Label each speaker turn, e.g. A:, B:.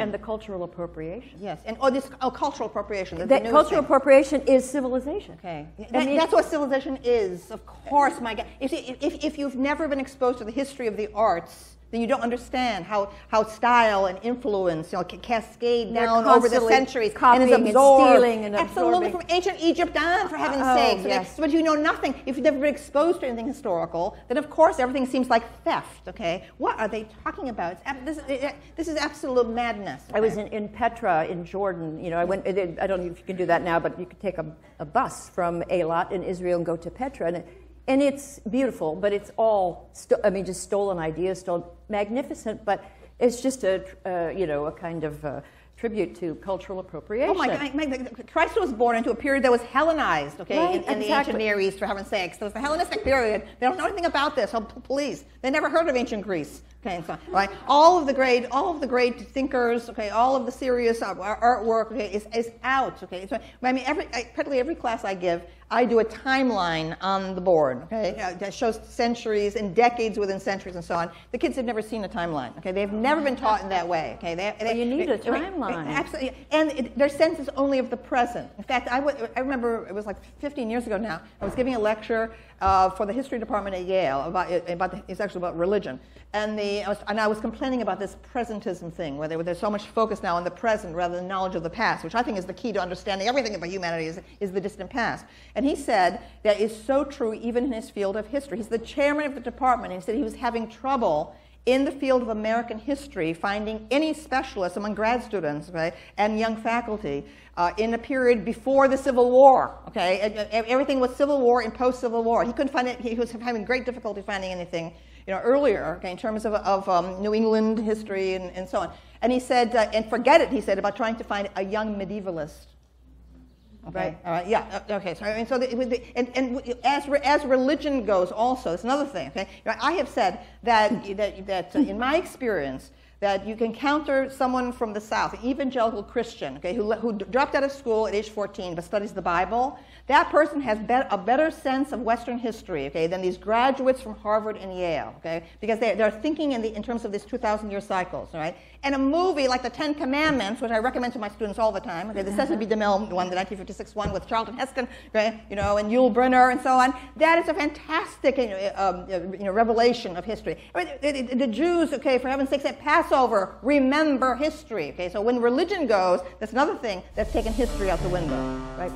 A: And the cultural appropriation.
B: Yes, and cultural appropriation.
A: That cultural appropriation is civilization.
B: Okay, that's what civilization is, of course, my God. If you've never been exposed to the history of the arts, then you don't understand how style and influence, can cascade down over the centuries and is absorbed.
A: And stealing and
B: absolutely, from ancient Egypt on, for heaven's sakes.
A: Yes.
B: But you know nothing. If you've never been exposed to anything historical, then of course everything seems like theft. Okay, what are they talking about? This is absolute madness. Okay?
A: I was in Petra in Jordan. I went. I don't know if you can do that now, but you could take a bus from Eilat in Israel and go to Petra, and it's beautiful, but it's all, just stolen ideas, magnificent, but it's just a kind of tribute to cultural appropriation.
B: Oh my God, Christ was born into a period that was Hellenized, okay,
A: right,
B: in the ancient Near East, for heaven's sakes. So it was the Hellenistic period. They don't know anything about this. Oh, please. They never heard of ancient Greece. Okay, so, right? All of the great thinkers, okay, all of the serious artwork, okay, is out, okay. So practically every class I give, I do a timeline on the board, okay, that shows centuries and decades within centuries and so on. The kids have never seen a timeline, okay. They've never been taught in that way, okay.
A: You need a timeline.
B: Absolutely, and their sense is only of the present. In fact, I remember it was like 15 years ago now. I was giving a lecture for the history department at Yale it's actually about religion. And I was complaining about this presentism thing, where there's so much focus now on the present rather than knowledge of the past, which I think is the key to understanding everything about humanity is the distant past. And he said that is so true even in his field of history. He's the chairman of the department, and he said he was having trouble in the field of American history finding any specialists among grad students, okay, and young faculty in a period before the Civil War. Okay, everything was Civil War and post-Civil War. He couldn't find it. He was having great difficulty finding anything earlier, okay, in terms of New England history and so on. And he said, and forget it, he said, about trying to find a young medievalist. Okay.
A: Right.
B: All right. Yeah. Okay. So, as religion goes, also, it's another thing. Okay. I have said that in my experience, that you can counter someone from the South, an evangelical Christian, okay, who dropped out of school at age 14 but studies the Bible. That person has a better sense of Western history, okay, than these graduates from Harvard and Yale, okay, because they're thinking in terms of these 2,000-year cycles, all right. And a movie like The Ten Commandments, which I recommend to my students all the time, okay, the Cecil B. DeMille one, the 1956 one with Charlton Heston, okay, and Yul Brynner and so on. That is a fantastic, revelation of history. I mean, the Jews, okay, for heaven's sakes, at Passover, remember history, okay. So when religion goes, that's another thing that's taken history out the window, right.